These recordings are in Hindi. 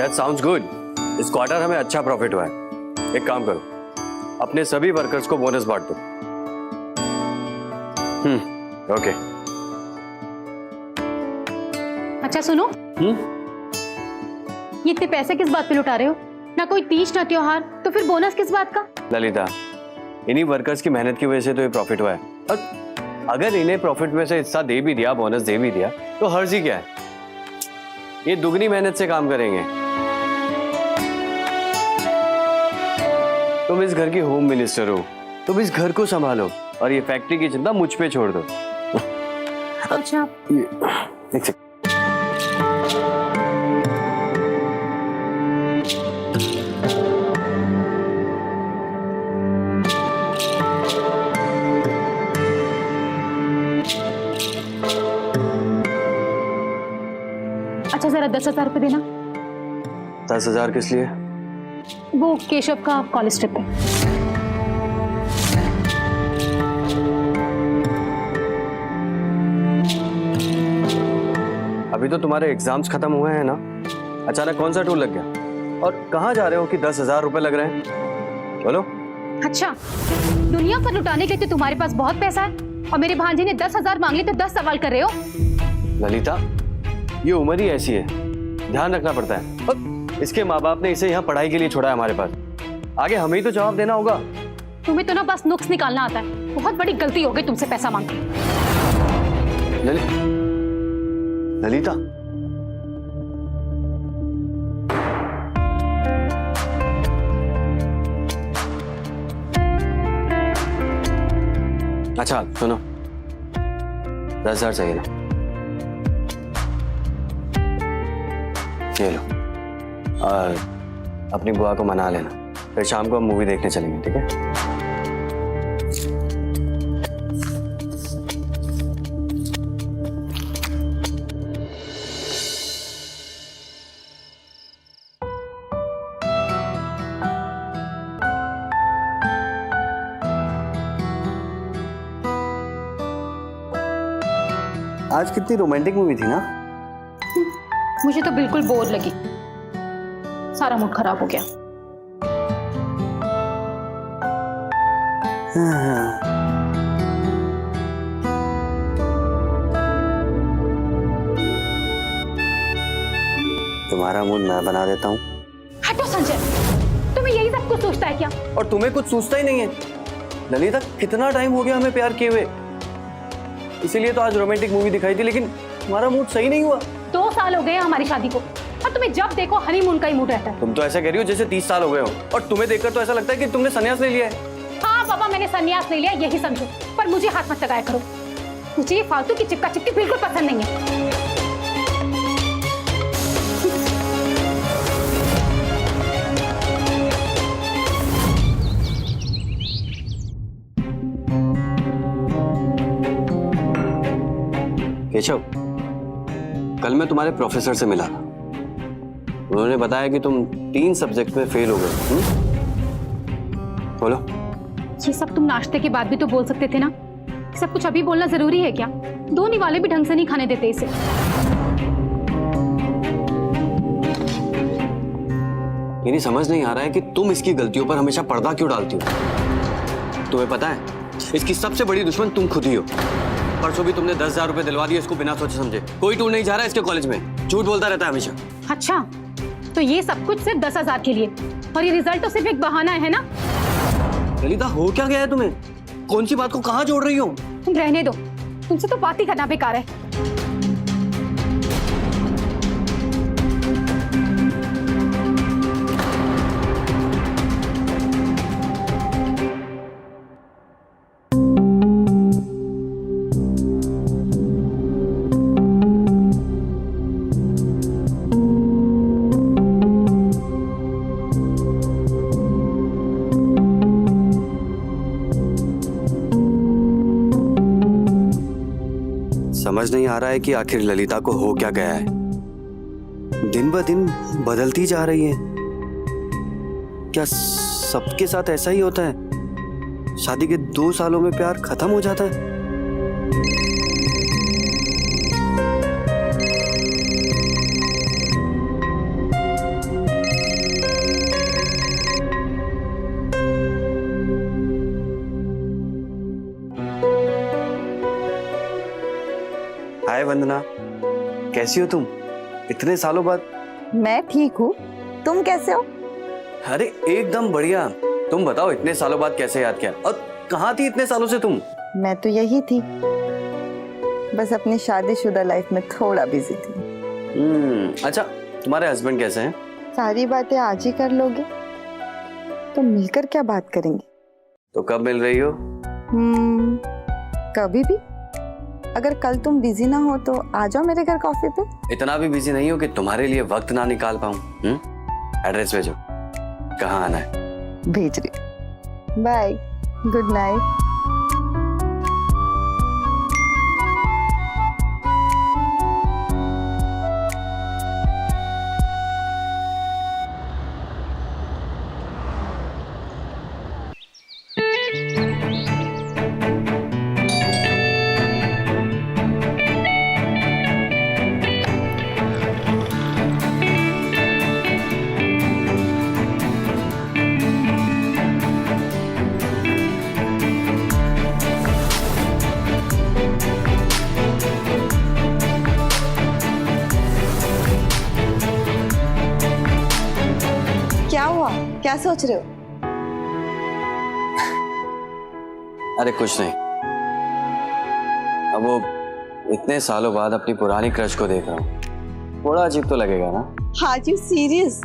That sounds good. इस क्वार्टर हमें अच्छा प्रॉफिट हुआ है। एक काम करो, अपने सभी वर्कर्स को बोनस बांट दो। ओके। अच्छा सुनो, ये इतने पैसे किस बात पे लुटा रहे हो? ना कोई तीज ना त्योहार, तो फिर बोनस किस बात का? ललिता, इन्हीं वर्कर्स की मेहनत की वजह से तो ये प्रॉफिट हुआ है। और अगर इन्हें प्रॉफिट में से हिस्सा दे भी दिया, बोनस दे भी दिया, तो हर्ज ही क्या है? ये दुगनी मेहनत से काम करेंगे। तुम इस घर की होम मिनिस्टर हो, तुम इस घर को संभालो और ये फैक्ट्री की चिंता मुझ पे छोड़ दो। अच्छा, एक सेकंड। अच्छा जरा 10,000 रुपये देना। 10,000 किस लिए? वो केशव का कॉलेज ट्रिप है। अभी तो तुम्हारे एग्जाम्स खत्म हुए हैं ना? अचानक कौन सा टूर लग गया? और कहाँ जा रहे हो कि 10,000 रुपए लग रहे हैं? बोलो। अच्छा, दुनिया पर लुटाने के लिए तो तुम्हारे पास बहुत पैसा है और मेरे भांजे ने 10,000 मांग लिए तो 10 सवाल कर रहे हो। ललिता, ये उम्र ही ऐसी है, ध्यान रखना पड़ता है। और इसके माँ बाप ने इसे यहाँ पढ़ाई के लिए छोड़ा है हमारे पास, आगे हमें ही तो जवाब देना होगा। तुम्हें तो ना बस नुक्स निकालना आता है। बहुत बड़ी गलती हो गई तुमसे पैसा मांग के। ललिता, अच्छा सुनो, 10,000 चाहिए ना? ये लो और अपनी बुआ को मना लेना, फिर शाम को हम मूवी देखने चलेंगे, ठीक है? आज कितनी रोमांटिक मूवी थी ना? मुझे तो बिल्कुल बोर लगी, सारा मूड खराब हो गया। तुम्हारा मूड मैं बना देता हूँ। हटो संजय, तुम्हें यही सब कुछ सोचता है क्या? और तुम्हें कुछ सोचता ही नहीं है। ललिता, कितना टाइम हो गया हमें प्यार किए हुए, इसीलिए तो आज रोमांटिक मूवी दिखाई थी, लेकिन तुम्हारा मूड सही नहीं हुआ। 2 साल हो गए हमारी शादी को और तुम्हें जब देखो हनीमून का ही मूड रहता है। तुम तो ऐसा कह रही हो जैसे 30 साल हो गए हो, और तुम्हें देखकर तो ऐसा लगता है कि तुमने संन्यास ले लिया है। हाँ पापा, मैंने संन्यास ले लिया यही समझो, पर मुझे हाथ मत लगाया करो। मुझे ये फालतू की चिपका चिपकी बिल्कुल पसंद नहीं है। केशव, कल मैं तुम्हारे प्रोफेसर से मिला था, उन्होंने बताया कि तुम 3 सब्जेक्ट में फेल हो गए। बोलो। ये सब तुम नाश्ते के बाद भी तो बोल सकते थे ना, सब कुछ अभी बोलना जरूरी है क्या? 2 निवाले भी ढंग से नहीं खाने देते इसे। ये नहीं समझ नहीं आ रहा है कि तुम इसकी गलतियों पर हमेशा पर्दा क्यों डालती हो। तुम्हें पता है, इसकी सबसे बड़ी दुश्मन तुम खुद ही हो। परसों भी तुमने 10,000 रुपए दिलवा दिए इसको बिना सोचे समझे। कोई टूर नहीं जा रहा है इसके कॉलेज में, झूठ बोलता रहता है हमेशा। अच्छा, तो ये सब कुछ सिर्फ 10,000 के लिए, और ये रिजल्ट तो सिर्फ एक बहाना है ना? ललिता, हो क्या गया है तुम्हें? कौन सी बात को कहाँ जोड़ रही हो? तुम रहने दो, तुमसे तो बात ही करना बेकार है। समझ नहीं आ रहा है कि आखिर ललिता को हो क्या गया है। दिन ब दिन बदलती जा रही है। क्या सबके साथ ऐसा ही होता है? शादी के 2 सालों में प्यार खत्म हो जाता है? वंदना, कैसी हो तुम? इतने सालों बाद। मैं ठीक हूँ, तुम कैसे हो? अरे एकदम बढ़िया। तुम बताओ, इतने सालों बाद कैसे याद किया? और कहाँ थी इतने सालों से तुम? मैं तो यही थी, बस अपनी शादीशुदा लाइफ में थोड़ा बिजी थी। अच्छा, तुम्हारे हस्बैंड कैसे हैं? सारी बातें आज ही कर लोगे तो मिलकर क्या बात करेंगे? तो कब मिल रही हो? कभी भी। अगर कल तुम बिजी ना हो तो आ जाओ मेरे घर कॉफी पे। इतना भी बिजी नहीं हो कि तुम्हारे लिए वक्त ना निकाल पाऊं। एड्रेस भेजो, कहाँ आना है? भेज रही। Bye, good night. क्या हुआ? क्या सोच रहे हो? अरे कुछ नहीं। अब वो इतने सालों बाद अपनी पुरानी क्रश को देख रहा हूँ, थोड़ा अजीब तो लगेगा ना? Are you serious?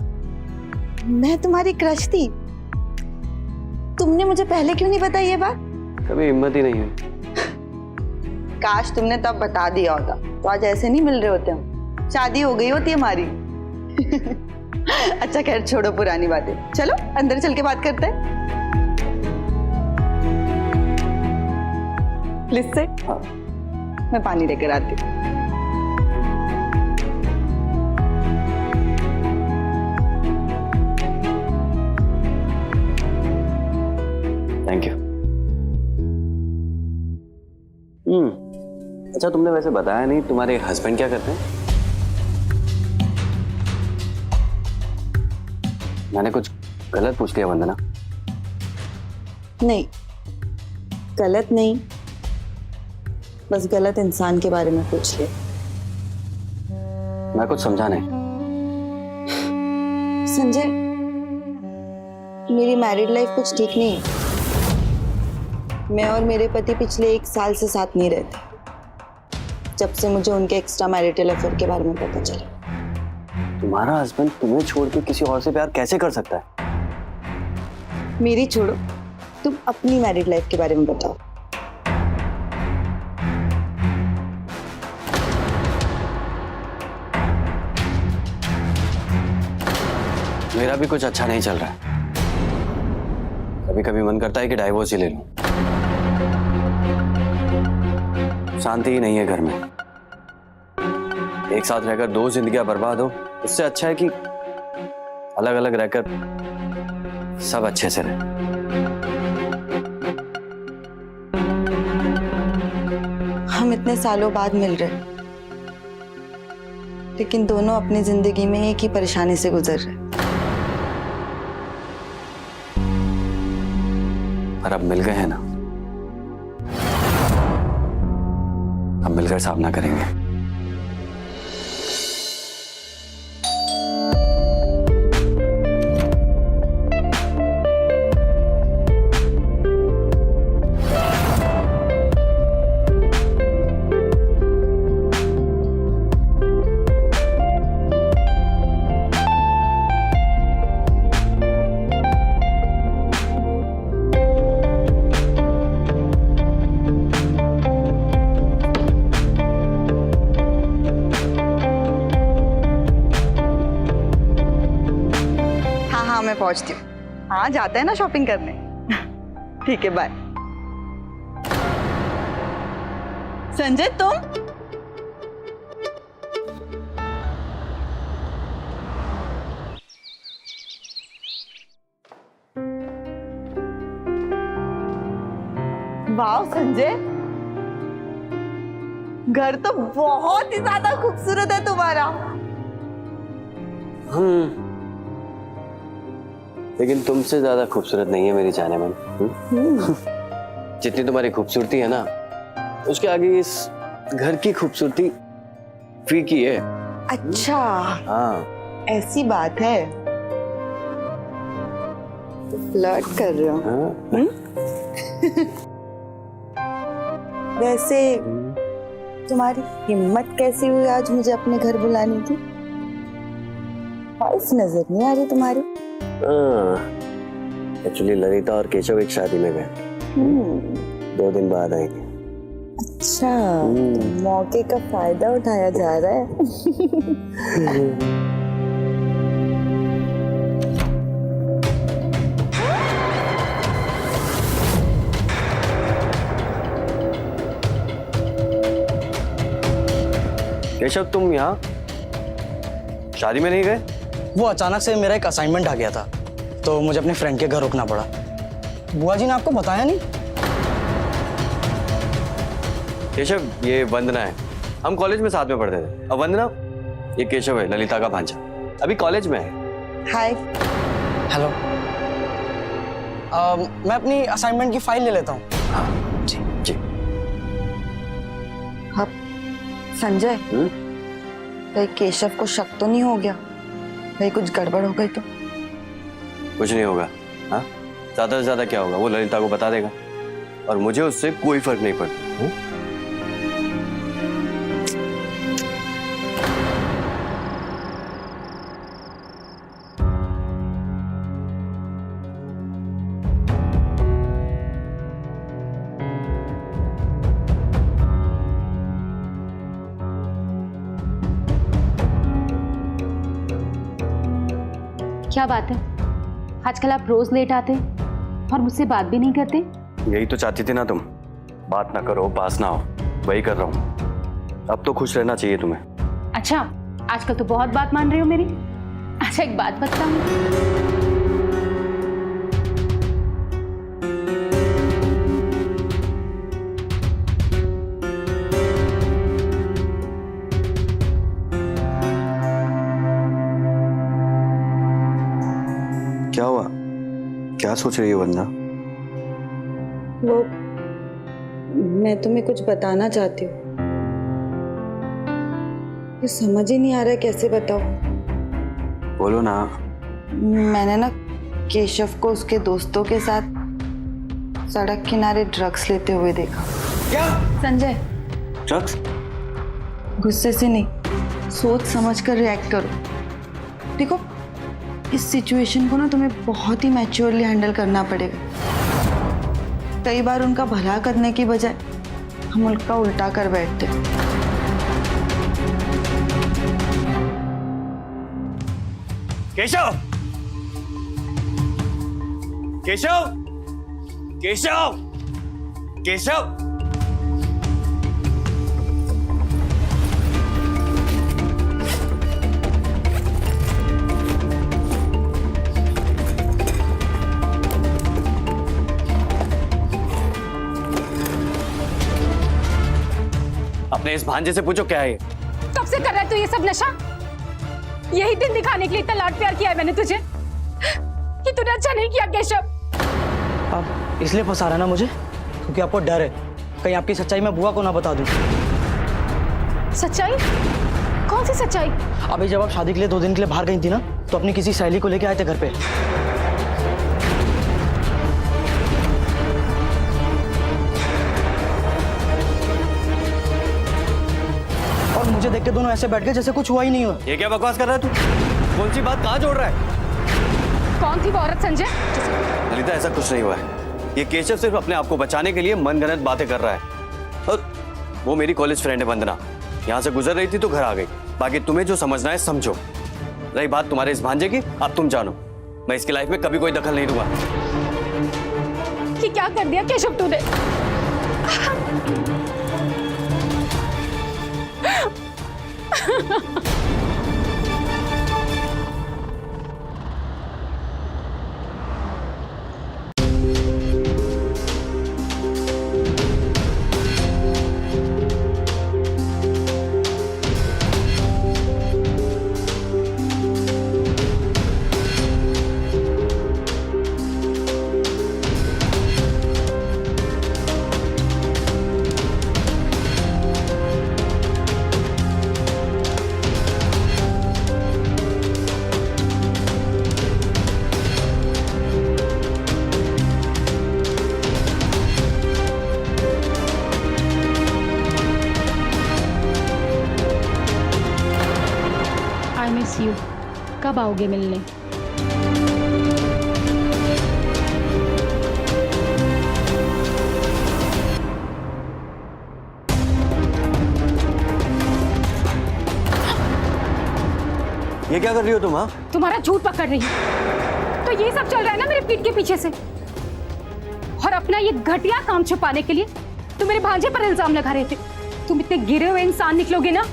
मैं तुम्हारी क्रश थी? तुमने मुझे पहले क्यों नहीं बताई ये बात? कभी हिम्मत ही नहीं हुई। काश तुमने तब बता दिया होता तो आज ऐसे नहीं मिल रहे होते हम, शादी हो गई होती हमारी। अच्छा खैर छोड़ो पुरानी बातें, चलो अंदर चल के बात करते हैं। प्लीज से मैं पानी लेकर आती हूँ। Thank you. अच्छा, तुमने वैसे बताया नहीं तुम्हारे हस्बैंड क्या करते हैं? मैंने कुछ गलत पूछ लिया वंदना? नहीं, गलत नहीं, बस गलत इंसान के बारे में पूछ लिया। मैं कुछ समझा नहीं। संजय, मेरी मैरिड लाइफ कुछ ठीक नहीं है। मैं और मेरे पति पिछले 1 साल से साथ नहीं रहते, जब से मुझे उनके एक्स्ट्रा मैरिटल अफेयर के बारे में पता चला। तुम्हारा हस्बैंड तुम्हें छोड़ के किसी और से प्यार कैसे कर सकता है? मेरी छोड़ो, तुम अपनी मैरिड लाइफ के बारे में बताओ। मेरा भी कुछ अच्छा नहीं चल रहा है। कभी कभी मन करता है कि डाइवोर्स ही ले लूं। शांति ही नहीं है घर में। एक साथ रहकर 2 जिंदगियां बर्बाद हो, उससे अच्छा है कि अलग अलग रहकर सब अच्छे से रहे। हम इतने सालों बाद मिल रहे, लेकिन दोनों अपनी जिंदगी में एक ही परेशानी से गुजर रहे। पर अब मिल गए हैं ना, अब मिलकर सामना करेंगे। मैं पहुंचती हूँ। हाँ, जाते हैं ना शॉपिंग करने। ठीक है, बाय। संजय, तुम? वाह संजय, घर तो बहुत ही ज्यादा खूबसूरत है तुम्हारा। लेकिन तुमसे ज्यादा खूबसूरत नहीं है मेरी जाने मन। जितनी तुम्हारी खूबसूरती है ना, उसके आगे इस घर की खूबसूरती फी की है। अच्छा, हाँ ऐसी बात है। तो फ्लर्ट कर रहे हो? हाँ। वैसे तुम्हारी हिम्मत कैसी हुई आज मुझे अपने घर बुलाने की? वाइफ नजर नहीं आ रही तुम्हारी। एक्चुअली ललिता और केशव एक शादी में गए, 2 दिन बाद आएंगे। अच्छा, तो मौके का फायदा उठाया जा रहा है। केशव तुम यहाँ शादी में नहीं गए? वो अचानक से मेरा एक असाइनमेंट आ गया था, तो मुझे अपने फ्रेंड के घर रुकना पड़ा। बुआ जी ने आपको बताया नहीं? केशव ये वंदना है, हम कॉलेज में साथ में पढ़ते थे। अब वंदना, ये केशव है, ललिता का भांजा, अभी कॉलेज में है। हाय। हेलो। मैं अपनी असाइनमेंट की फाइल ले लेता हूँ। हाँ जी जी। हाँ संजय, भाई केशव को शक तो नहीं हो गया? भाई कुछ गड़बड़ हो गई तो? कुछ नहीं होगा। हाँ, ज्यादा से ज्यादा क्या होगा, वो ललिता को बता देगा और मुझे उससे कोई फर्क नहीं पड़ता। क्या बात है, आजकल आप रोज लेट आते और मुझसे बात भी नहीं करते? यही तो चाहती थी ना तुम, बात ना करो, पास ना हो, वही कर रहा हूँ। अब तो खुश रहना चाहिए तुम्हें। अच्छा, आजकल तो बहुत बात मान रहे हो मेरी। अच्छा एक बात बताऊं, क्या हुआ, क्या सोच रही हो वंदना? वो मैं तुम्हें कुछ बताना चाहती हूँ, ये समझ ही नहीं आ रहा है कैसे बताओ। बोलो ना। मैंने ना केशव को उसके दोस्तों के साथ सड़क किनारे ड्रग्स लेते हुए देखा। क्या? संजय, ड्रग्स? गुस्से से नहीं, सोच समझ कर रिएक्ट करो। देखो, इस सिचुएशन को ना तुम्हें बहुत ही मैच्योरली हैंडल करना पड़ेगा। कई बार उनका भला करने की बजाय हम उनका उल्टा कर बैठते। केशव, केशव, केशव, केशव, अपने इस भांजे से पूछो क्या है ये। कब से कर रहा है तू ये सब नशा? यही दिन दिखाने के लिए इतना लाड प्यार किया है मैंने तुझे, कि तूने अच्छा नहीं किया केशव। आप इसलिए फंसा रहे ना मुझे क्योंकि आपको डर है कहीं आपकी सच्चाई मैं बुआ को ना बता दूं। सच्चाई? कौन सी सच्चाई? अभी जब आप शादी के लिए 2 दिन के लिए बाहर गई थी ना, तो अपनी किसी सहेली को लेके आए थे घर पे। और मुझे देख के दोनों ऐसे बैठ गए जैसे कुछ हुआ ही नहीं हुआ। ये क्या बकवास कर रहा है तू? कौन सी बात कहाँ जोड़ रहा है? कौन थी वो औरत संजय? ललिता, ऐसा कुछ नहीं हुआ है। ये केशव सिर्फ अपने आप को बचाने के लिए मनगढ़ंत बातें कर रहा है। और वो मेरी कॉलेज फ्रेंड है वंदना, यहाँ से गुजर रही थी तो घर आ गई। बाकी तुम्हें जो समझना है समझो। रही बात तुम्हारे इस भांजे की, अब तुम जानो, मैं इसकी लाइफ में कभी कोई दखल नहीं दूंगा। कि क्या कर दिया केशव तूने? कब आओगे मिलने? ये क्या कर रही हो तुम? हाँ, तुम्हारा झूठ पकड़ रही हूँ। तो ये सब चल रहा है ना मेरे पीठ के पीछे से, और अपना ये घटिया काम छुपाने के लिए तुम मेरे भांजे पर इल्जाम लगा रहे थे। तुम इतने गिरे हुए इंसान निकलोगे ना,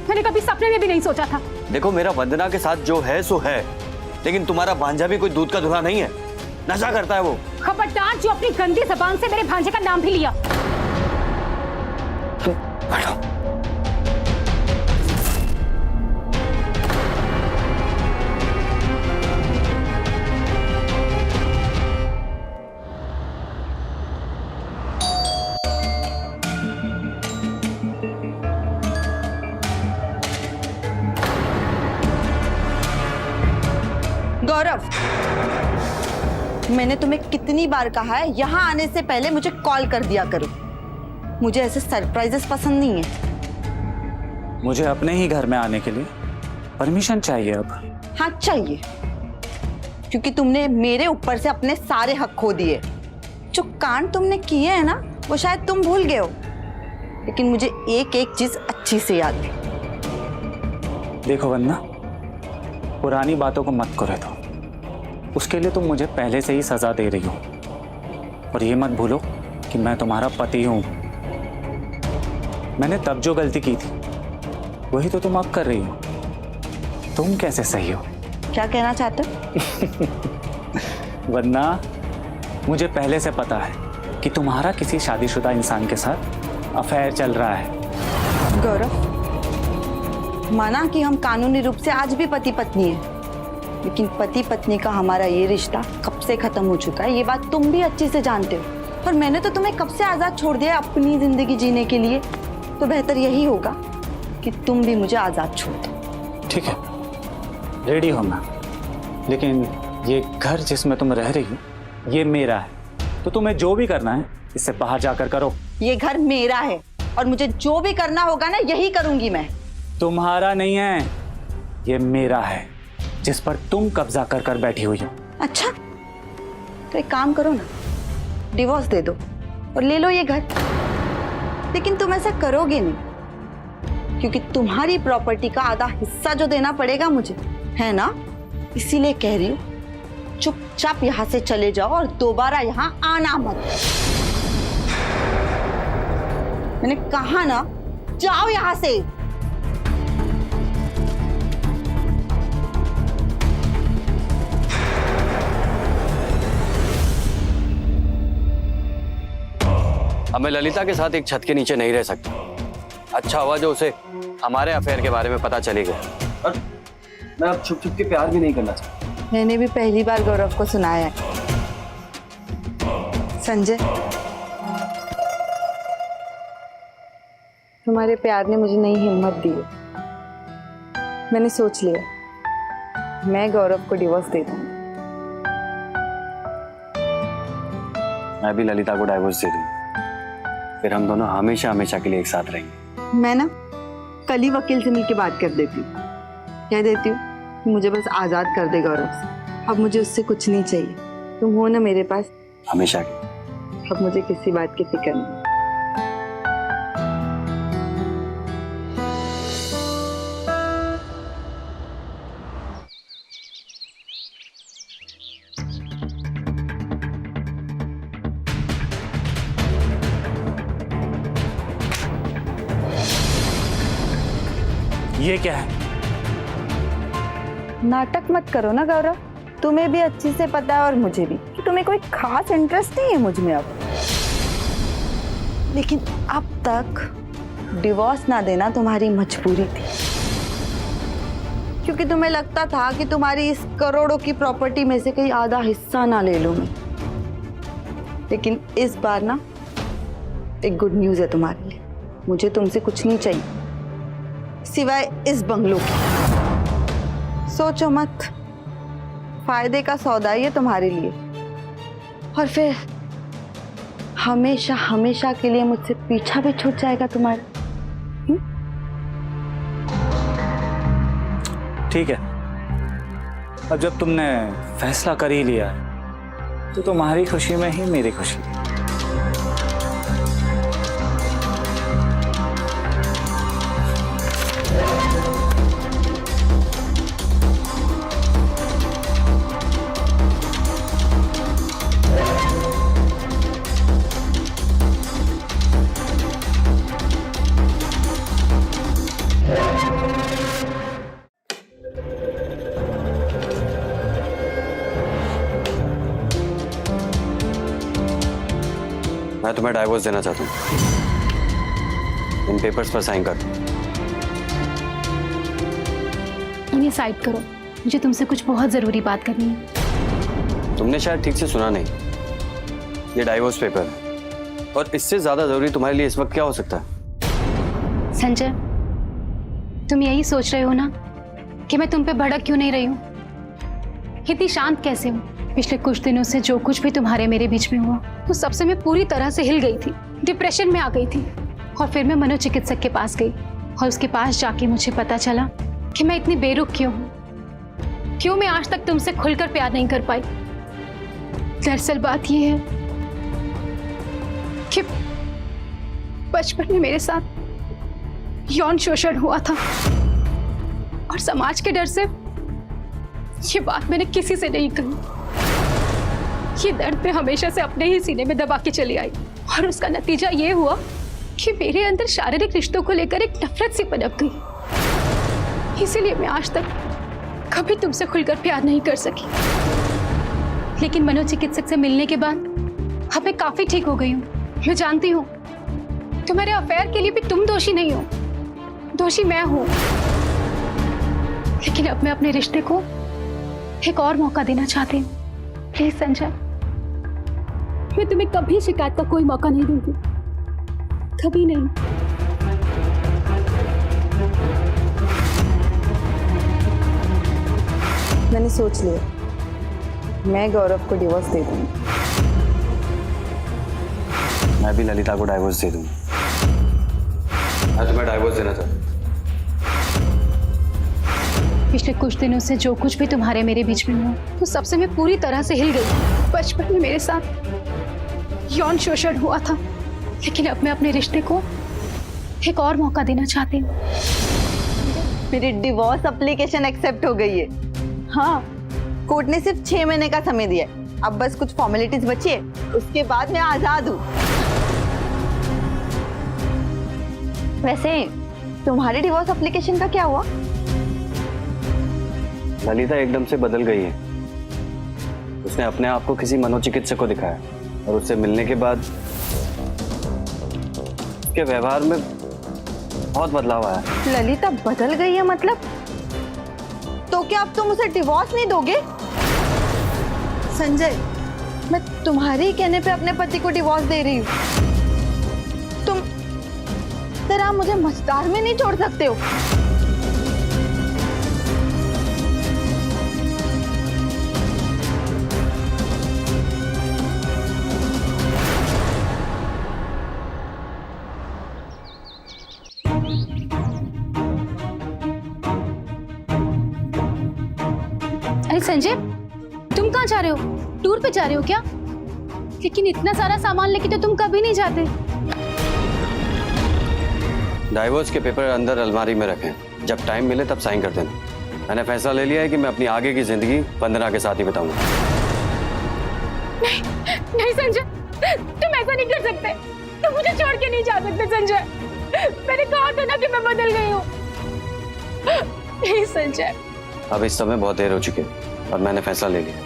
मैंने कभी सपने में भी नहीं सोचा था। देखो, मेरा वंदना के साथ जो है सो है, लेकिन तुम्हारा भांजा भी कोई दूध का धुला नहीं है, नशा करता है वो। खबरदार जो अपनी गंदी जबान से मेरे भांजे का नाम भी लिया। बैठो। गौरव, मैंने तुम्हें कितनी बार कहा है यहाँ आने से पहले मुझे कॉल कर दिया करो। मुझे ऐसे सरप्राइजेस पसंद नहीं है। मुझे अपने ही घर में आने के लिए परमिशन चाहिए अब। हाँ चाहिए, क्योंकि तुमने मेरे ऊपर से अपने सारे हक खो दिए। जो कांड तुमने किए हैं ना, वो शायद तुम भूल गए हो, लेकिन मुझे एक एक चीज अच्छी से याद है। देखो वंदना, पुरानी बातों को मत करे दो। उसके लिए तुम मुझे पहले से ही सजा दे रही हो, और ये मत भूलो कि मैं तुम्हारा पति हूं। मैंने तब जो गलती की थी वही तो तुम अब कर रही हो। तुम कैसे सही हो? क्या कहना चाहते हो? वंदना, मुझे पहले से पता है कि तुम्हारा किसी शादीशुदा इंसान के साथ अफेयर चल रहा है। गौरव, माना कि हम कानूनी रूप से आज भी पति पत्नी हैं, लेकिन पति पत्नी का हमारा ये रिश्ता कब से खत्म हो चुका है, ये बात तुम भी अच्छे से जानते हो। और मैंने तो तुम्हें कब से आजाद छोड़ दिया अपनी जिंदगी जीने के लिए, तो बेहतर यही होगा कि तुम भी मुझे आजाद छोड़ दो। ठीक है, रेडी हो मैं, लेकिन ये घर जिसमें तुम रह रही हो ये मेरा है, तो तुम्हें जो भी करना है इससे बाहर जाकर करो। ये घर मेरा है और मुझे जो भी करना होगा ना, यही करूंगी मैं। तुम्हारा नहीं है, ये मेरा है, जिस पर तुम कब्जा कर कर बैठी हुई हो। अच्छा, तो एक काम करो ना, डिवोर्स दे दो और ले लो ये घर। लेकिन तुम ऐसा करोगे नहीं, क्योंकि तुम्हारी प्रॉपर्टी का आधा हिस्सा जो देना पड़ेगा मुझे, है ना? इसीलिए कह रही हूँ, चुपचाप यहाँ से चले जाओ और दोबारा यहाँ आना मत। मैंने कहा ना, जाओ यहाँ से। अब मैं ललिता के साथ एक छत के नीचे नहीं रह सकता। अच्छा हुआ जो उसे हमारे अफेयर के बारे में पता चली गया, और मैं अब छुप छुप के प्यार भी नहीं करना चाहता। मैंने भी पहली बार गौरव को सुनाया है। संजय, तुम्हारे प्यार ने मुझे नई हिम्मत दी है। मैंने सोच लिया, मैं गौरव को डिवोर्स दे दूंगी। मैं भी ललिता को डाइवोर्स दे दूंगा, फिर हम दोनों हमेशा हमेशा के लिए एक साथ रहेंगे। मैं ना कल ही वकील से मिलकर बात कर देती हूँ, कह देती हूँ कि मुझे बस आजाद कर दे गौरव से। अब मुझे उससे कुछ नहीं चाहिए, तुम हो ना मेरे पास हमेशा के। अब मुझे किसी बात की फिक्र नहीं। ये क्या है? नाटक मत करो ना गौरव, तुम्हें भी अच्छी से पता है और मुझे भी कि तुम्हें कोई खास इंटरेस्ट नहीं है मुझ में अब। लेकिन अब तक डिवोर्स ना देना तुम्हारी मजबूरी थी, क्योंकि तुम्हें लगता था कि तुम्हारी इस करोड़ों की प्रॉपर्टी में से कहीं आधा हिस्सा ना ले लूं मैं। लेकिन इस बार ना एक गुड न्यूज है तुम्हारे लिए, मुझे तुमसे कुछ नहीं चाहिए सिवाय इस बंगलों की। सोचो मत, फायदे का सौदा ही है तुम्हारे लिए, और फिर हमेशा हमेशा के लिए मुझसे पीछा भी छूट जाएगा तुम्हारा। ठीक है, अब जब तुमने फैसला कर ही लिया है तो तुम्हारी खुशी में ही मेरी खुशी है। मैं तुम्हें डाइवोर्स देना चाहता हूँ। इन पेपर्स पर साइन कर दो। इन्हें साइड करो, मुझे तुमसे कुछ बहुत जरूरी बात करनी है। तुमने शायद ठीक से सुना नहीं। ये डाइवोर्स पेपर है और इससे ज्यादा जरूरी तुम्हारे लिए इस वक्त क्या हो सकता है? संजय, तुम यही सोच रहे हो ना कि मैं तुम पे भड़क क्यों नहीं रही हूँ, इतनी शांत कैसे हूँ? पिछले कुछ दिनों से जो कुछ भी तुम्हारे मेरे बीच में हुआ वो सबसे मैं पूरी तरह से हिल गई थी, डिप्रेशन में आ गई थी। और फिर मैं मनोचिकित्सक के पास गई और उसके पास जाके मुझे पता चला कि मैं इतनी बेरुख क्यों हूँ, क्यों मैं आज तक तुमसे खुलकर प्यार नहीं कर पाई। दरअसल बात यह है कि बचपन में मेरे साथ यौन शोषण हुआ था और समाज के डर से ये बात मैंने किसी से नहीं कही। ये दर्द मैं हमेशा से अपने ही सीने में दबा के चली आई और उसका नतीजा ये हुआ कि मेरे अंदर शारीरिक रिश्तों को लेकर एक नफरत सी पनप गई। इसीलिए मैं आज तक कभी तुमसे खुलकर प्यार नहीं कर सकी। लेकिन मनोचिकित्सक से मिलने के बाद अब मैं काफी ठीक हो गई हूँ। मैं जानती हूँ तुम्हारे अफेयर के लिए भी तुम दोषी नहीं हो, दोषी मैं हूँ। लेकिन अब मैं अपने रिश्ते को एक और मौका देना चाहती हूँ। प्लीज संजय, मैं तुम्हें कभी शिकायत का कोई मौका नहीं दूंगी, कभी नहीं। मैंने सोच लिया, मैं गौरव को डिवोर्स दे दूंगी। मैं भी ललिता को डाइवोर्स दे दूंगा। मैं तुम्हें डाइवोर्स देना चाहता हूँ। पिछले कुछ दिनों से जो कुछ भी तुम्हारे मेरे बीच में हुआ तो सबसे मैं पूरी तरह से हिल गई। बचपन में मेरे साथ यौन शोषण हुआ था, लेकिन अब मैं अपने रिश्ते को एक और मौका देना चाहती हूँ। मेरी डिवोर्स एप्लीकेशन एक्सेप्ट हो गई है। हाँ, कोर्ट ने सिर्फ 6 महीने का समय दिया है। अब बस कुछ फॉर्मेलिटीज बची है, उसके बाद मैं आजाद हूँ। वैसे तुम्हारे डिवोर्स एप्लीकेशन का क्या हुआ? ललिता एकदम से बदल गई है। उसने अपने आप को किसी मनोचिकित्सक को दिखाया और उससे मिलने के बाद उसके व्यवहार में बहुत बदलाव आया। ललिता बदल गई है मतलब? तो क्या अब तुम उसे डिवोर्स नहीं दोगे? संजय, मैं तुम्हारे ही कहने पे अपने पति को डिवोर्स दे रही हूँ। तुम जरा मुझे मझधार में नहीं छोड़ सकते हो। अरे संजय, तुम कहाँ जा रहे हो? टूर पे जा रहे हो क्या? लेकिन इतना सारा सामान लेके तो तुम कभी नहीं जाते। डाइवोर्स के पेपर अंदर अलमारी में रखें, जब टाइम मिले तब साइन कर देना। मैंने फैसला ले लिया है कि मैं अपनी आगे की जिंदगी वंदना के साथ ही बताऊंगा। नहीं संजय, तुम ऐसा नहीं कर सकते। तुम मुझे छोड़ के नहीं जा सकते संजय। मैंने कहा था ना कि मैं बदल गई हूँ। नहीं संजय। अब इस समय बहुत देर हो चुकी है और मैंने फैसला ले लिया।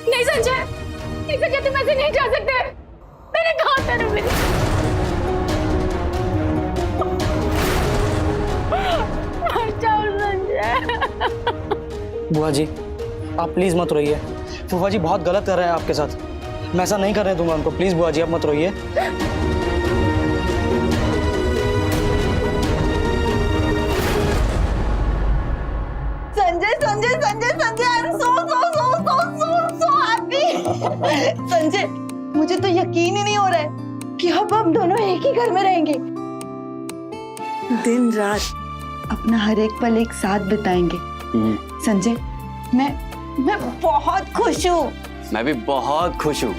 नहीं संजय, नहीं संजय, तुम ऐसे नहीं जा सकते। मैंने कहा था ना। बुआ जी, आप प्लीज मत रोइए। फूफा जी बहुत गलत कर रहे हैं आपके साथ। मैं ऐसा नहीं करने दूंगा उनको। प्लीज बुआ जी, आप मत रोइए। Sanjay Sanjay Sanjay Sanjay, I am so happy. Sanjay, मुझे तो यकीन ही नहीं हो रहा है कि अब हम दोनों एक ही घर में रहेंगे। दिन रात अपना हर एक पल एक साथ बिताएंगे। संजय, मैं बहुत खुश हूँ। मैं भी बहुत खुश हूँ।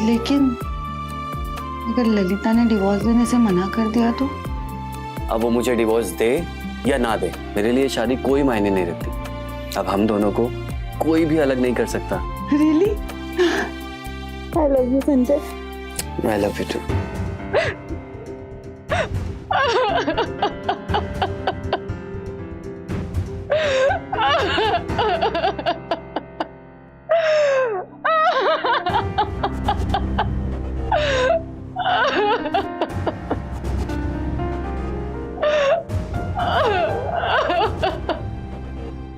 लेकिन अगर ललिता ने डिवोर्स देने से मना कर दिया तो? अब वो मुझे डिवोर्स दे या ना दे, मेरे लिए शादी कोई मायने नहीं रखती। अब हम दोनों को कोई भी अलग नहीं कर सकता। Really? I love you Sanjay. I love you too.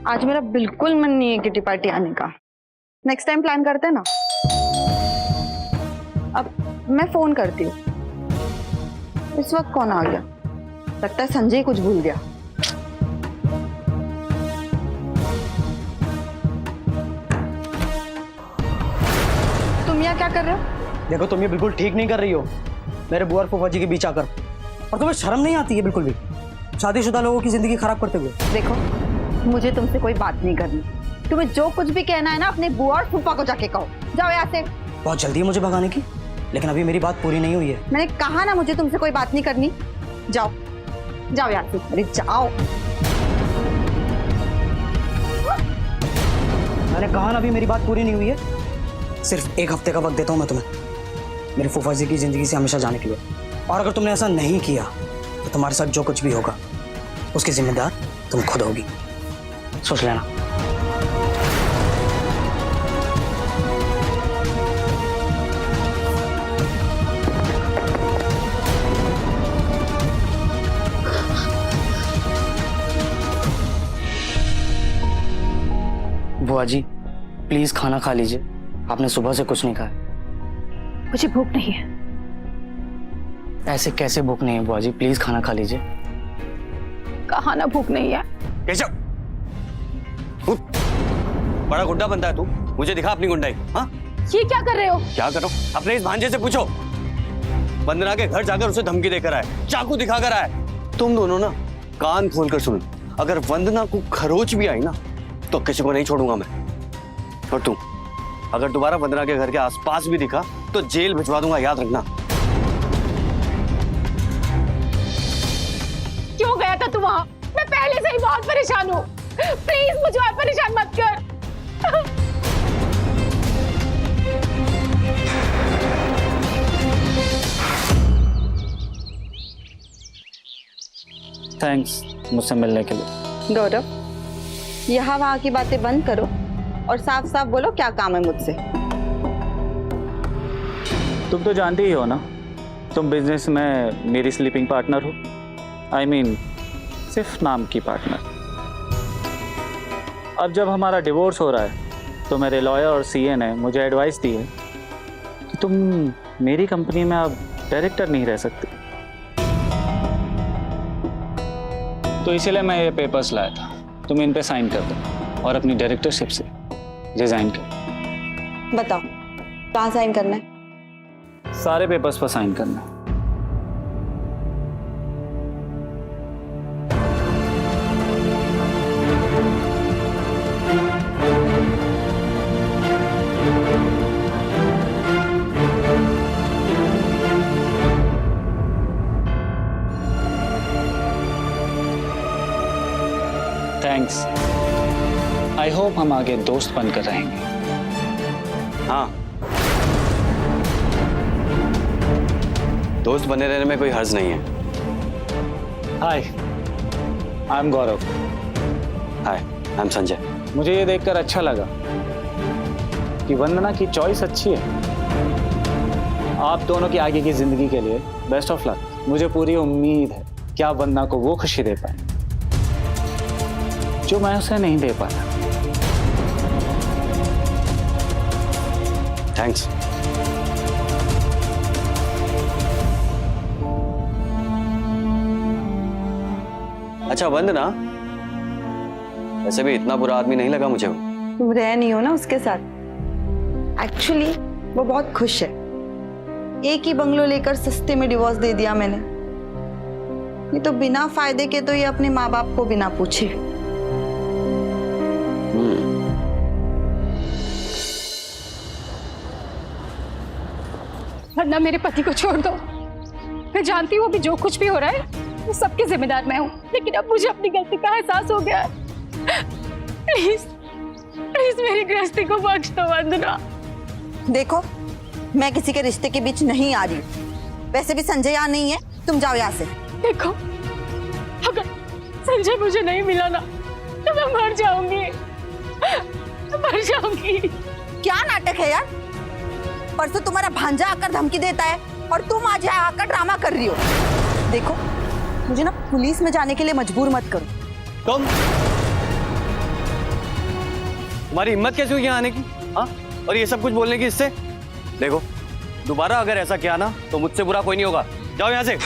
आज मेरा बिल्कुल मन नहीं है किटी पार्टी आने का। नेक्स्ट टाइम प्लान करते हैं ना। अब मैं फोन करती हूँ। इस वक्त कौन आ गया? लगता है संजय कुछ भूल गया। तुम यहाँ क्या कर रहे हो? देखो तुम ये बिल्कुल ठीक नहीं कर रही हो, मेरे बुआ और फूफा जी के बीच आकर। और तुम्हें शर्म नहीं आती है बिल्कुल भी, शादीशुदा लोगों की जिंदगी खराब करते हुए। देखो, मुझे तुमसे कोई बात नहीं करनी। तुम्हें जो कुछ भी कहना है ना अपने बुआ और फूफा को जाके कहो। जाओ यहाँ से। बहुत जल्दी है मुझे भगाने की, लेकिन अभी मेरी बात पूरी नहीं हुई है। मैंने कहा ना मुझे तुमसे कोई बात नहीं करनी। जाओ जाओ यहाँ से। अरे जाओ। मैंने कहा ना अभी मेरी बात पूरी नहीं हुई है। सिर्फ 1 हफ्ते का वक्त देता हूँ मैं तुम्हें, मेरे फूफा जी की जिंदगी से हमेशा जाने के लिए। और अगर तुमने ऐसा नहीं किया तो तुम्हारे साथ जो कुछ भी होगा उसकी जिम्मेदार तुम खुद होगी, सोच लेना। बुआ जी प्लीज खाना खा लीजिए, आपने सुबह से कुछ नहीं खाया। मुझे भूख नहीं है। ऐसे कैसे भूख नहीं है बुआ जी, प्लीज खाना खा लीजिए। कहा ना भूख नहीं है। केशव, बड़ा गुंडा बनता है तू, मुझे दिखा अपनी गुंडाई। हाँ, ये क्या कर रहे हो? क्या करो? अपने इस भांजे से पूछो। वंदना के घर जाकर उसे धमकी देकर आए, चाकू दिखाकर आए। तुम दोनों ना कान खोलकर सुनो, अगर वंदना को खरोच भी आई ना तो किसी को नहीं छोड़ूंगा मैं। और तुम अगर दोबारा वंदना के घर के आसपास भी दिखा तो जेल भिजवा दूंगा, याद रखना। क्यों गया था तू वहां? मैं पहले से ही बहुत परेशान हूँ। प्लीज मुझे और परेशान मत कर। थैंक्स मुझसे मिलने के लिए। गौरव, यहाँ वहाँ की बातें बंद करो और साफ साफ बोलो क्या काम है मुझसे। तुम तो जानती ही हो ना, तुम बिजनेस में मेरी स्लीपिंग पार्टनर हो। आई मीन सिर्फ नाम की पार्टनर। अब जब हमारा डिवोर्स हो रहा है तो मेरे लॉयर और सीए ने मुझे एडवाइस दी है कि तुम मेरी कंपनी में अब डायरेक्टर नहीं रह सकते। तो इसीलिए मैं ये पेपर्स लाया था, तुम इन पे साइन कर दो और अपनी डायरेक्टरशिप से रिजाइन कर। बताओ कहाँ साइन करना है? सारे पेपर्स पर साइन करना है। थैंक्स। आई होप हम आगे दोस्त बनकर रहेंगे। हाँ, दोस्त बने रहने में कोई हर्ज नहीं है। Hi, I am Gaurav. Hi, I am Sanjay. मुझे ये देखकर अच्छा लगा कि वंदना की चॉइस अच्छी है। आप दोनों की आगे की जिंदगी के लिए बेस्ट ऑफ लक। मुझे पूरी उम्मीद है कि आप वंदना को वो खुशी दे पाए जो मैं उसे नहीं दे पाया। थैंक्स। अच्छा वंदना, वैसे भी इतना बुरा आदमी नहीं लगा मुझे वो। तुम रह नहीं हो ना उसके साथ। एक्चुअली वो बहुत खुश है। एक ही बंगलो लेकर सस्ते में डिवोर्स दे दिया मैंने। नहीं तो बिना फायदे के तो ये अपने माँ बाप को बिना पूछे। वरना मेरे पति को छोड़ दो। मैं जानती हूँ अभी जो कुछ भी हो रहा है वो सबकी जिम्मेदार मैं हूँ, लेकिन अब मुझे अपनी गलती का एहसास हो गया है। प्लीज प्लीज मेरी गृहस्थी को बख्श दो वंदना। देखो, मैं किसी के रिश्ते के बीच नहीं आ रही। वैसे भी संजय यहाँ नहीं है, तुम जाओ यहाँ से। देखो, अगर संजय मुझे नहीं मिला ना तो मैं मर जाऊंगी, मर जाऊंगी। क्या नाटक है यार? परसों तुम्हारा भांजा आकर धमकी देता है और तुम आज यहाँ आकर ड्रामा कर रही हो। देखो, मुझे ना पुलिस में जाने के लिए मजबूर मत करो। तुम्हारी हिम्मत कैसे हुई यहाँ आने की? हाँ, और ये सब कुछ बोलने की इससे? देखो, दोबारा अगर ऐसा किया ना तो मुझसे बुरा कोई नहीं होगा। जाओ यहाँ से,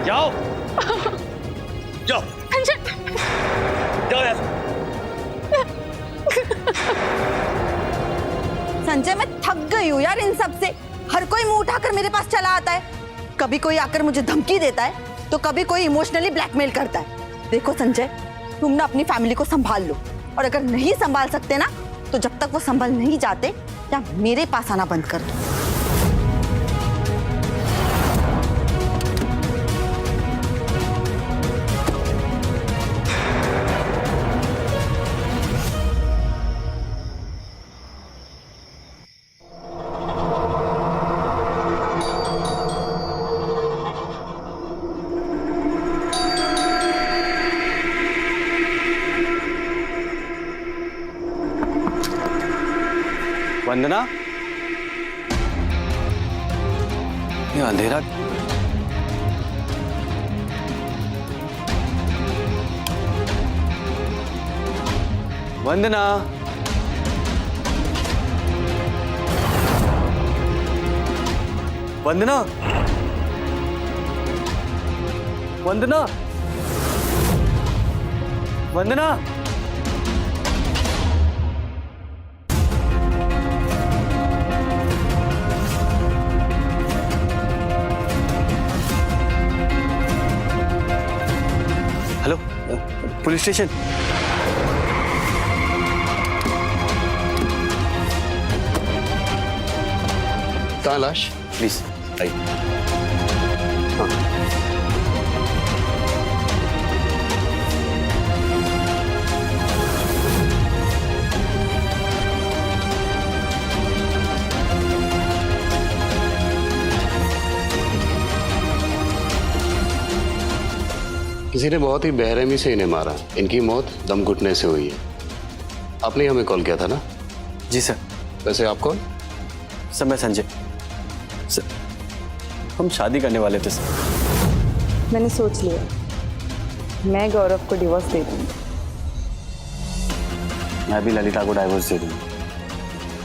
जाओ जाओ जाओ यहाँ से। संजय, मैं थक गई हूँ यार इन सब से। हर कोई मुंह उठाकर मेरे पास चला आता है। कभी कोई आकर मुझे धमकी देता है तो कभी कोई इमोशनली ब्लैकमेल करता है। देखो संजय, तुम ना अपनी फैमिली को संभाल लो, और अगर नहीं संभाल सकते ना तो जब तक वो संभल नहीं जाते या मेरे पास आना बंद कर दो। वंदना, ये अंधेरा। Vandana, Vandana, Vandana, Vandana. Hello, police station. कहाँ लाश? प्लीज आइए। हाँ। किसी ने बहुत ही बेरहमी से इन्हें मारा। इनकी मौत दम घुटने से हुई है। आपने हमें कॉल किया था ना? जी सर। वैसे आप कौन? सर, मैं संजय। सर, हम शादी करने वाले थे सर। मैंने सोच लिया, मैं गौरव को डिवोर्स दे दूंगी। मैं भी ललिता को डाइवोर्स दे दूंगा,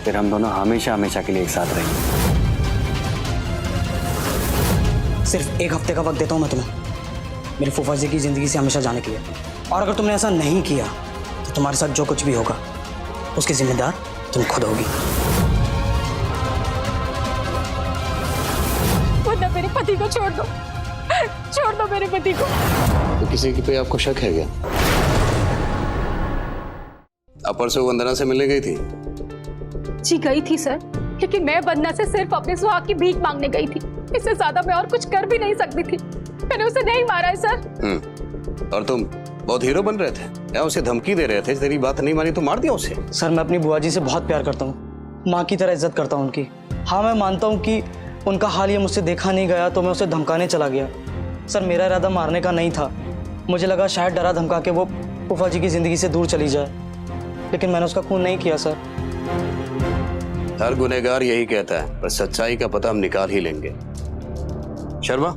फिर हम दोनों हमेशा हमेशा के लिए एक साथ रहेंगे। सिर्फ एक हफ्ते का वक्त देता हूँ मैं तुम्हें, मेरे फूफा जी की जिंदगी से हमेशा जाने के लिए। और अगर तुमने ऐसा नहीं किया तो तुम्हारे साथ जो कुछ भी होगा उसकी जिम्मेदार तुम खुद होगी। वरना मेरे पति को छोड़ दो, छोड़ दो मेरे पति को। तो किसी की पे आपको शक है क्या? आप परसों वंदना से मिलने गई थी? जी गई थी सर, लेकिन मैं वंदना से सिर्फ अपने सुहाग की भीख मांगने गई थी। इससे ज्यादा मैं और कुछ कर भी नहीं सकती थी। मैंने उसे नहीं मारा है सर। और तुम बहुत हीरो बन रहे थे या उसे धमकी दे रहे थे? तेरी बात नहीं मानी तो मार दिया उसे? सर, मैं अपनी बुआ जी से बहुत प्यार करता हूँ, माँ की तरह इज्जत करता हूँ उनकी। हाँ, मैं मानता हूँ कि उनका हाल ये मुझसे देखा नहीं गया तो मैं उसे धमकाने चला गया। सर, मेरा इरादा मारने का नहीं था। मुझे लगा शायद डरा धमका के वो फूफा जी की जिंदगी से दूर चली जाए, लेकिन मैंने उसका खून नहीं किया सर। हर गुनहगार यही कहता है, पर सच्चाई का पता हम निकाल ही लेंगे। शर्मा,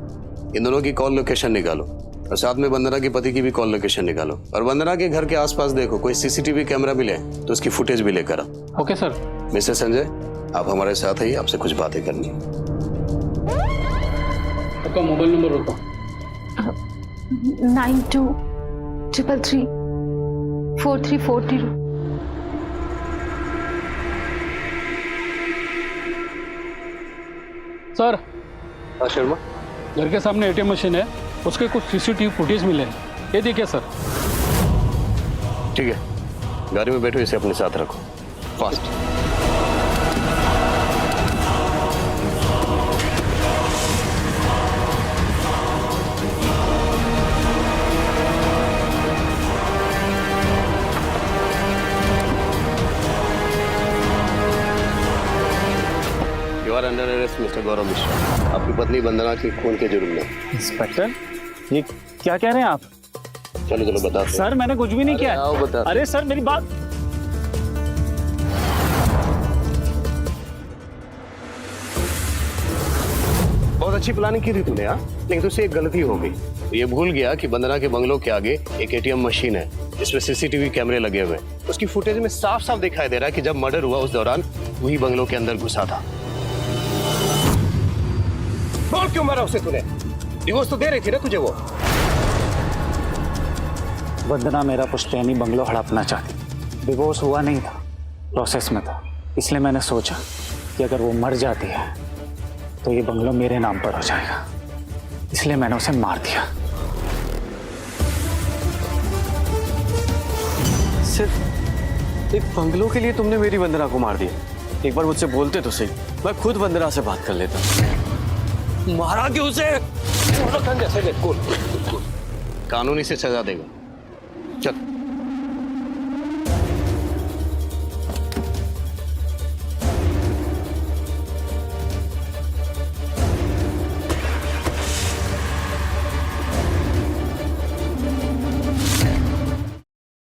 इन दोनों की कॉल लोकेशन निकालो और साथ में वंदना के पति की भी कॉल लोकेशन निकालो, और वंदना के घर के आसपास देखो कोई सीसीटीवी कैमरा मिले तो उसकी फुटेज भी लेकर आओ। Okay sir. मिस्टर संजय, आप हमारे साथ आइए, आपसे कुछ बातें करनी है। आपका मोबाइल नंबर बताओ। 92334340। सर, हाँ शर्मा, घर के सामने एटीएम मशीन है, उसके कुछ सीसीटीवी फुटेज मिले हैं, ये देखिए सर। ठीक है, गाड़ी में बैठो, इसे अपने साथ रखो। Fast. You are under arrest mister Gaurav Mishra. आपकी पत्नी वंदना की खून के जुर्म में। इंस्पेक्टर, ये क्या कह रहे हैं आप? चलो चलो बता। सर मैंने कुछ भी नहीं किया। आओ बता। अरे सर मेरी बात। बहुत अच्छी प्लानिंग की थी तूने, हाँ, लेकिन तुझसे एक गलती हो गई। तो ये भूल गया कि वंदना के बंगलों के आगे एक एटीएम मशीन है जिसमें सीसीटीवी कैमरे लगे हुए हैं। उसकी फुटेज में साफ साफ दिखाई दे रहा है कि जब मर्डर हुआ उस दौरान वही बंगलों के अंदर घुसा था। बोल क्यों मारा उसे तूने? डिवोर्स तो दे रही थी ना तुझे वो। वंदना मेरा पुश्तैनी बंगलो हड़पना चाहती। डिवोर्स हुआ नहीं था, प्रोसेस में था। इसलिए मैंने सोचा कि अगर वो मर जाती है तो ये बंगलो मेरे नाम पर हो जाएगा। इसलिए मैंने उसे मार दिया। सिर्फ एक बंगलों के लिए तुमने मेरी वंदना को मार दिया? एक बार मुझसे बोलते तो सही, मैं खुद वंदना से बात कर लेता। मारा क्यों उसे? कानूनी से सजा देगा। चल।